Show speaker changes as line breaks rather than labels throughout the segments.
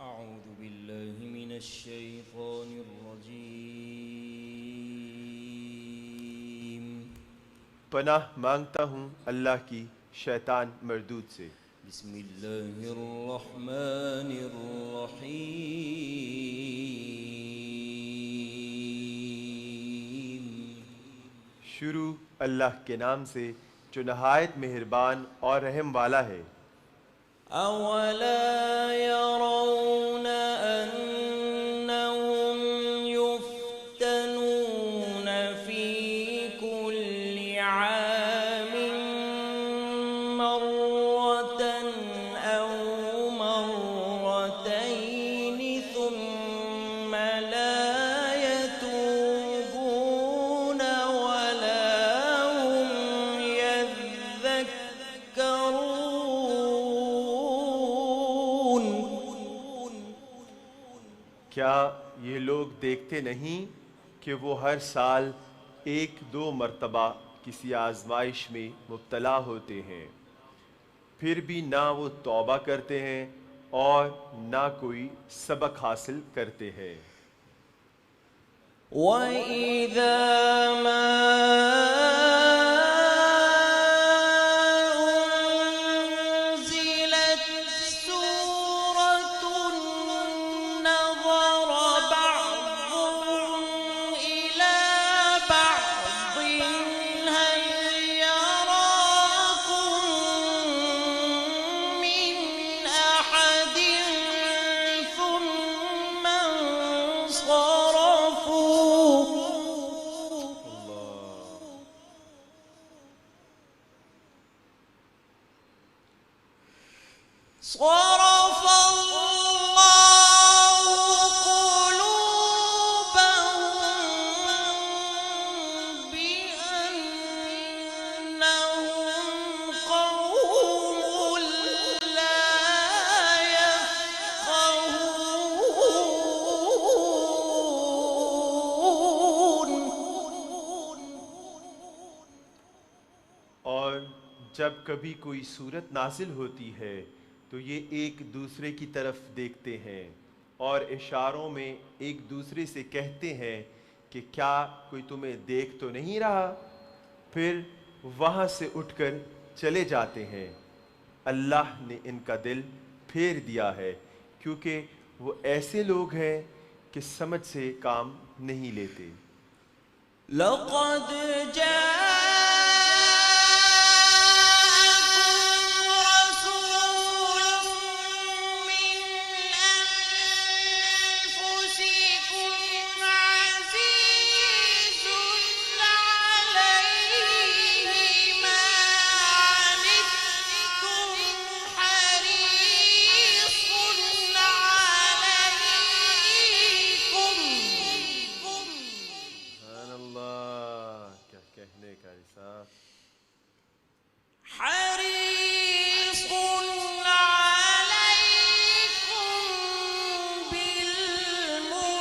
أعوذ بالله من الشيطان الرجيم
پناہ مانگتا ہوں اللہ کی شیطان مردود سے۔
بسم الله الرحمن الرحيم
شروع اللہ کے نام سے جو نہایت مہربان اور رحم والا ہے۔
أولا يرون أنهم يفتنون في كل عام مرة أو مرتين ثم لا يتوبون ولا هم يذكرون
کیا یہ لوگ دیکھتے نہیں کہ وہ ہر سال ایک دو مرتبہ کسی آزمائش میں مبتلا ہوتے ہیں، پھر بھی نہ وہ توبہ کرتے ہیں اور نہ کوئی سبق حاصل کرتے ہیں۔
وَإِذَا مَا أُنزِلَتْ سُورَةٌ نَظَرَ بَعْضُهُمْ إِلَى بَعْضٍ هَلْ يَرَاكُمْ مِنْ أَحَدٍ ثُمَّ انصَرَفُوا صرف الله قلوبهم بأنهم قوم لا يفقهون
اور جب کبھی کوئی صورت نازل ہوتی ہے تو یہ ایک دوسرے کی طرف دیکھتے ہیں اور اشاروں میں ایک دوسرے سے کہتے ہیں کہ کیا کوئی تمہیں دیکھ تو نہیں رہا، پھر وہاں سے اٹھ کر چلے جاتے ہیں۔ اللہ نے ان کا دل پھیر دیا ہے کیونکہ وہ ایسے لوگ ہیں کہ سمجھ سے کام نہیں لیتے۔
لقد جاءكم رسول من أنفسكم عزيز عليه ما عنتم حريص عليكم
سبحان اللہ، کیا کہنے کا حساب۔
حريص عليكم بالمؤمنين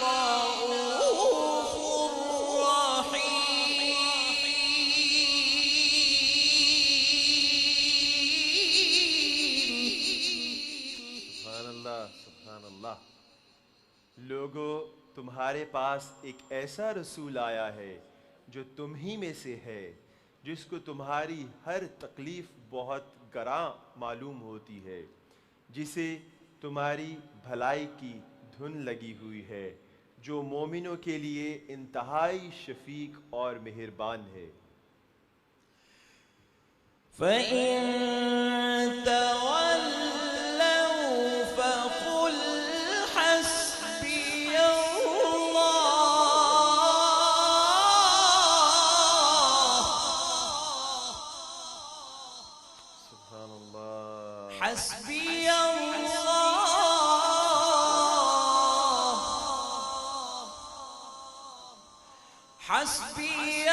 رؤوف رحيم
سبحان اللہ، سبحان اللہ۔ لوگو، تمہارے پاس ایک ایسا رسول آیا ہے جو تم ہی میں سے ہے، جس کو تمہاری ہر تکلیف بہت گراں معلوم ہوتی ہے، جسے تمہاری بھلائی کی دھن لگی ہوئی ہے، جو مومنوں کے لیے انتہائی شفیق اور مہربان ہے۔
فَإِن تَوَلَّوْا فَقُلْ حَسْبِيَ اللَّهُ
سبحان اللہ،
حَسْبِيَ اللَّهُ حَسْبِيَ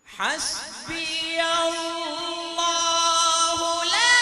حسبي الله لا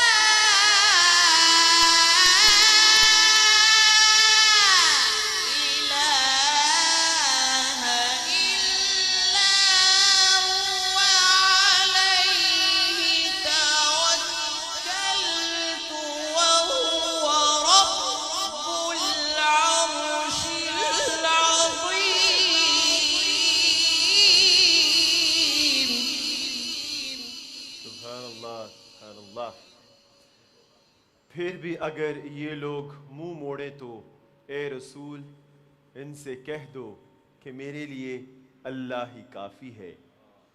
پھر بھی اگر یہ لوگ منہ موڑیں تو اے رسول ان سے کہہ دو کہ میرے لیے اللہ ہی کافی ہے،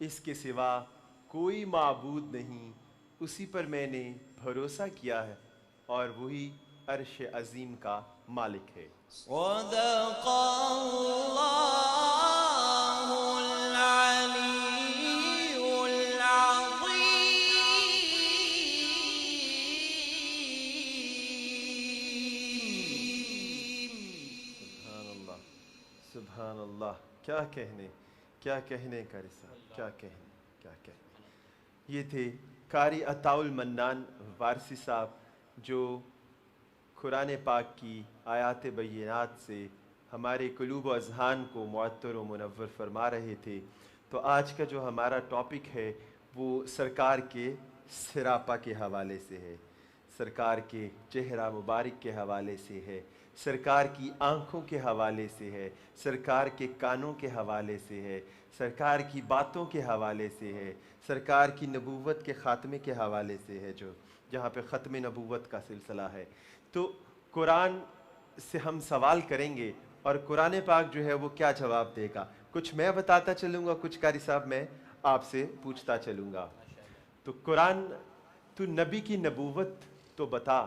اس کے سوا کوئی معبود نہیں، اسی پر میں نے بھروسہ کیا ہے اور وہی عرش عظیم کا مالک ہے۔
صدق اللہ العلی
سبحان اللہ، سبحان اللہ، کیا کہنے قاری صاحب، کیا کہنے۔ یہ تھے قاری عطاء المنان وارثی صاحب جو قرآن پاک کی آیات بینات سے ہمارے قلوب و اذہان کو معطر و منور فرما رہے تھے۔ تو آج کا جو ہمارا ٹاپک ہے وہ سرکار کے سراپا کے حوالے سے ہے، سرکار کے چہرہ مبارک کے حوالے سے ہے، سرکار کی آنکھوں کے حوالے سے ہے، سرکار کے کانوں کے حوالے سے ہے، سرکار کی باتوں کے حوالے سے ہے، سرکار کی نبوت کے خاتمے کے حوالے سے ہے، جو جہاں پہ ختم نبوت کا سلسلہ ہے۔ تو قرآن سے ہم سوال کریں گے اور قرآن پاک جو ہے وہ کیا جواب دے گا، کچھ میں بتاتا چلوں گا، کچھ قاری صاحب میں آپ سے پوچھتا چلوں گا۔ تو قرآن، تو نبی کی نبوت تو بتا،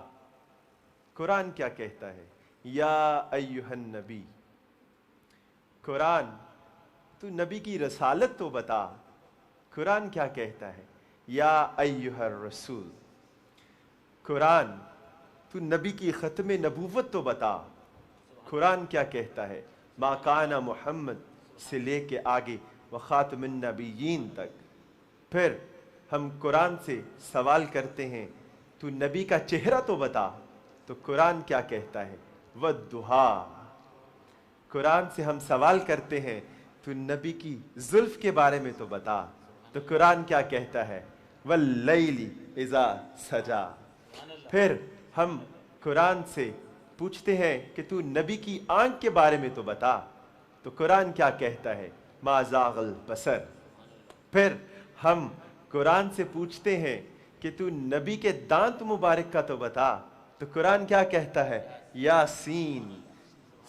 قرآن کیا کہتا ہے؟ یا ایہا النبی، قرآن تو نبی کی رسالت تو بتا، قرآن کیا کہتا ہے؟ یا ایہا الرسول، قرآن تو نبی کی ختم نبوت تو بتا، قرآن کیا کہتا ہے؟ ما کان محمد سے لے کے آگے وخاتم النبیین تک۔ پھر ہم قرآن سے سوال کرتے ہیں تو نبی کا چہرہ تو بتا، تو قرآن کیا کہتا ہے؟ والضحیٰ، قرآن سے ہم سوال کرتے ہیں تو نبی کی زلف کے بارے میں تو بتا، تو قرآن کیا کہتا ہے؟ واللیل اذا سجا۔ پھر ہم قرآن سے پوچھتے ہیں کہ تو نبی کی آنکھ کے بارے میں تو بتا، تو قرآن کیا کہتا ہے؟ ما زاغ البصر۔ پھر ہم قرآن سے پوچھتے ہیں کہ تو نبی کے دانت مبارک کا تو بتا، تو قرآن کیا کہتا ہے؟ یاسین۔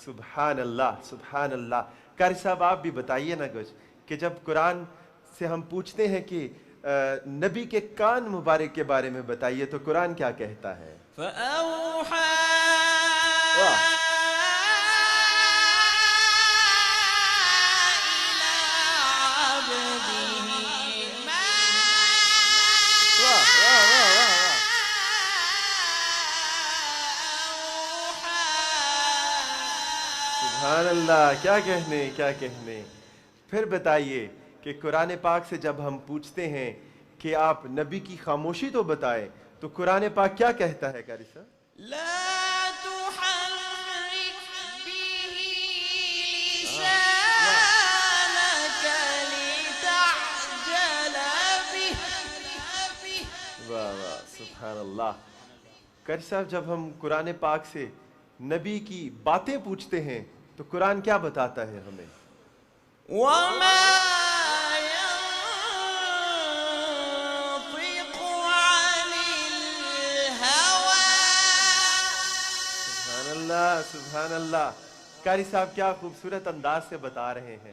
سبحان اللہ، سبحان اللہ۔ قاری صاحب آپ بھی بتائیے نا کچھ، کہ جب قرآن سے ہم پوچھتے ہیں کہ نبی کے کان مبارک کے بارے میں بتائیے، تو قرآن کیا کہتا ہے؟
فأوحى
واہ
إلى عبده ما
واہ واہ واہ واہ واہ۔
أوحى۔
سبحان اللہ، کیا کہنے۔ پھر بتائیے کہ قرآن پاک سے جب ہم پوچھتے ہیں کہ آپ نبی کی خاموشی تو بتائیں، تو قرآن پاک کیا کہتا ہے قاری صاحب؟
لا تحرك به لسانك لتعجل به۔
واہ واہ، سبحان اللہ۔ قاری صاحب جب ہم قرآن پاک سے نبی کی باتیں پوچھتے ہیں تو قرآن کیا بتاتا ہے ہمیں؟
وما ينطق عن الهوى۔
سبحان اللہ، سبحان اللہ۔ قاری صاحب کیا خوبصورت انداز سے بتا رہے ہیں،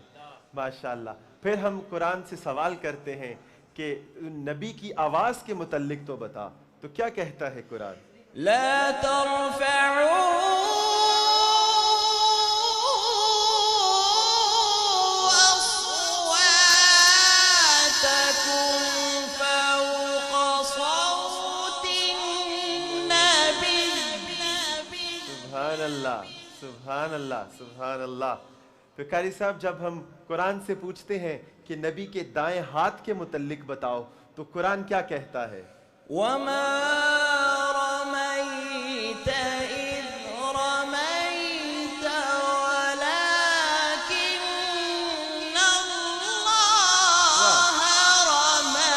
ماشاءاللہ۔ پھر ہم قرآن سے سوال کرتے ہیں کہ نبی کی آواز کے متعلق تو بتا، تو کیا کہتا ہے قرآن؟
لا ترفعوا أصواتكم فوق صوت النبي۔
سبحان اللہ، سبحان اللہ، سبحان اللہ۔ تو قاری صاحب جب ہم قرآن سے پوچھتے ہیں کہ نبی کے دائیں ہاتھ کے متعلق بتاؤ، تو قرآن کیا کہتا ہے؟
وما رميت إذ رميت ولكن الله رمى۔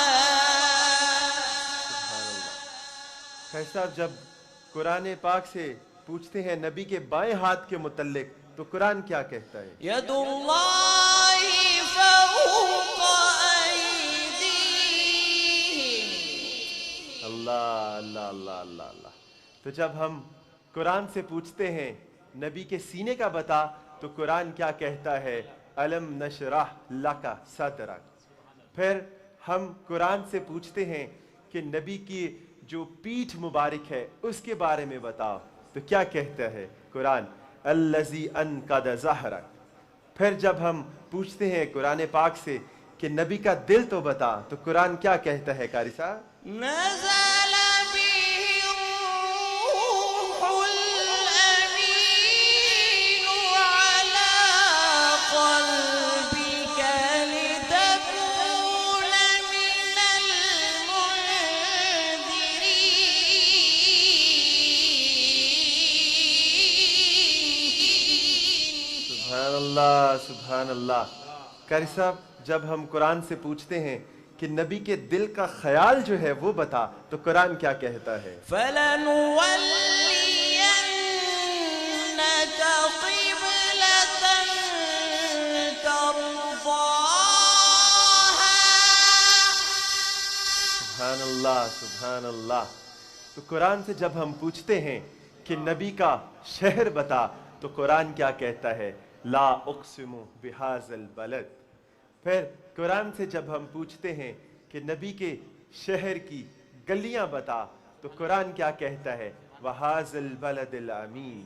سبحان اللہ۔ قاری صاحب جب قرآن پاک سے پوچھتے ہیں نبی کے بائیں ہاتھ کے متعلق، تو قرآن کیا کہتا ہے؟
يد الله فوق أيديهم۔
اللہ اللہ اللہ اللہ اللہ۔ تو تو جب ہم قرآن سے پوچھتے ہیں نبی کے سینے کا بتا تو قرآن کیا کہتا ہے؟ الم نشرح لک صدرک. پھر ہم قرآن سے پوچھتے ہیں کہ نبی کی جو پیٹھ مبارک ہے اس کے بارے میں بتاؤ تو کیا کہتا ہے قرآن؟ الذی انقض ظہرک. پھر جب ہم پوچھتے ہیں قرآن پاک سے کہ نبی کا دل تو بتا تو قرآن کیا کہتا ہے قاری صاحب؟
نزل به الروح الأمين على قلبك لتكون من المنذرين.
سبحان اللہ سبحان اللہ. قاری صاحب جب ہم قرآن سے پوچھتے ہیں کہ نبی کے دل کا خیال جو ہے وہ بتا تو قرآن کیا کہتا ہے؟
فَلَنُوَلِّيَنَّكَ قِبْلَةً تَرْضَاهَا.
سبحان اللہ سبحان اللہ. تو قرآن سے جب ہم پوچھتے ہیں کہ نبی کا شہر بتا تو قرآن کیا کہتا ہے؟ لا اقسم بہذا البلد. پھر قرآن سے جب ہم پوچھتے ہیں کہ نبی کے شہر کی گلیاں بتا تو قرآن کیا کہتا ہے؟ وَهَذَا الْبَلَدِ الْأَمِينَ.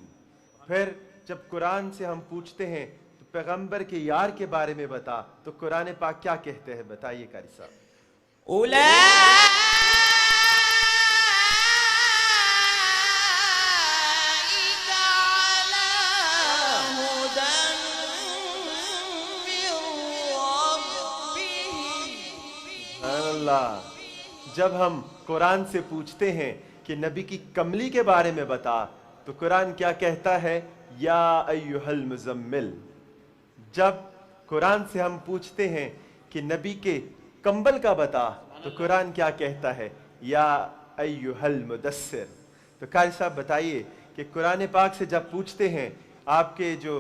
پھر جب قرآن سے ہم پوچھتے ہیں تو پیغمبر کے یار کے بارے میں بتا تو قرآن پاک کیا کہتے ہیں؟ بتائیے قاری صاحب.
أولئك على هدى من ربهم.
سبحان اللہ. جب ہم قرآن سے پوچھتے ہیں کہ نبی کی کملی کے بارے میں بتا تو قرآن کیا کہتا ہے؟ یا ایھا المزمل. جب قرآن سے ہم پوچھتے ہیں کہ نبی کے کمبل کا بتا تو قرآن کیا کہتا ہے؟ یا ایھا المدثر. تو قاری صاحب بتائیے کہ قرآن پاک سے جب پوچھتے ہیں آپ کے جو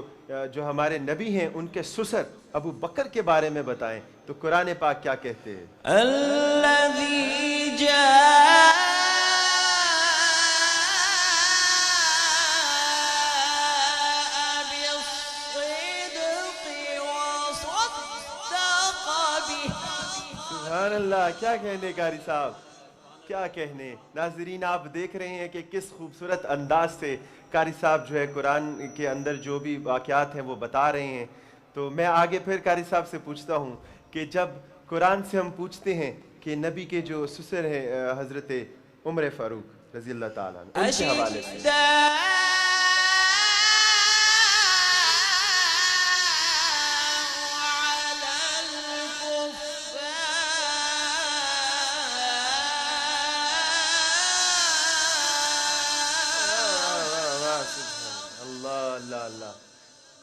ہمارے نبی ہیں ان کے سسر ابو بکر کے بارے میں بتائیں تو قرآن پاک کیا کہتے ہیں؟
الذي جاء بالصدق وصدق به.
سبحان اللہ. کیا کہنے قاری صاحب کیا کہنے. ناظرین آپ دیکھ رہے ہیں کہ کس خوبصورت انداز سے قاری صاحب جو ہے قرآن کے اندر جو بھی واقعات ہیں وہ بتا رہے ہیں. تو میں آگے پھر قاری صاحب سے پوچھتا ہوں کہ جب قرآن سے ہم پوچھتے ہیں کہ نبی کے جو سسر ہیں حضرت عمر فاروق رضی اللہ تعالیٰ عنہ ان کے حوالے سے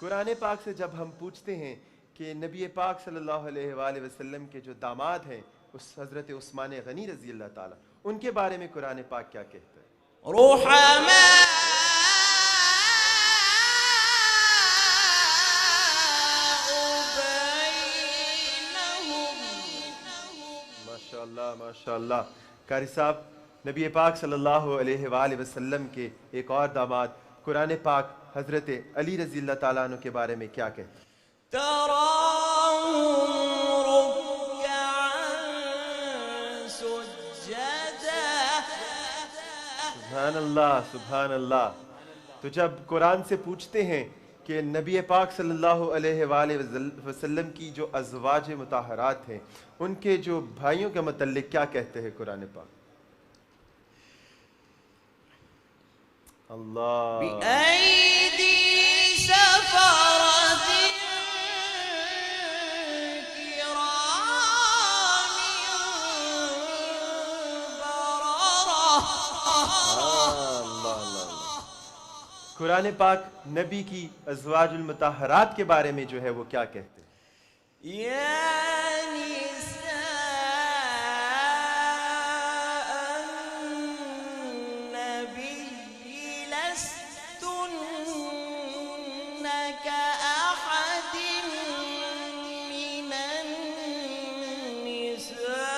قرآن پاک سے جب ہم پوچھتے ہیں کہ نبی پاک صلی اللہ علیہ وآلہ وسلم کے جو داماد ہیں اس حضرت عثمان غنی رضی اللہ تعالیٰ ان کے بارے میں قرآن پاک کیا کہتا ہے؟
رحماء بينهم.
ماشاءاللہ ماشاءاللہ. قاری صاحب نبی پاک صلی اللہ علیہ وآلہ وسلم کے ایک اور داماد قرآن پاک حضرت علی رضی اللہ تعالیٰ عنہ کے بارے میں کیا کہتا ہے؟
تراهم ركعا سجدا.
سبحان اللہ سبحان اللہ. تو جب قرآن سے پوچھتے ہیں کہ نبی پاک صلی اللہ علیہ وآلہ وسلم کی جو ازواج مطہرات ہیں ان کے جو بھائیوں کے متعلق کیا کہتے ہیں قرآن پاک؟ اللہ.
بأيدي سفرة كرام بررة.
قرآن پاک نبی کی ازواج المطہرات کے بارے میں جو ہے وہ کیا کہتے ہیں؟
يا نساء النبي لستن كأحد من النساء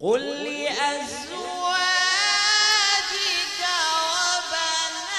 قل لأزواجك وبناتك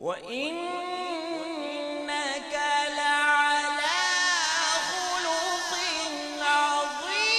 وإنك لعلى خلق عظيم।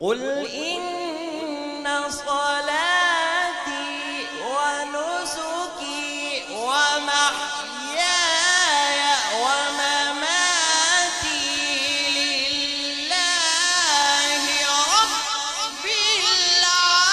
قل إن صلاتي ونسكي ومحياي ومماتي لله رب العالمين।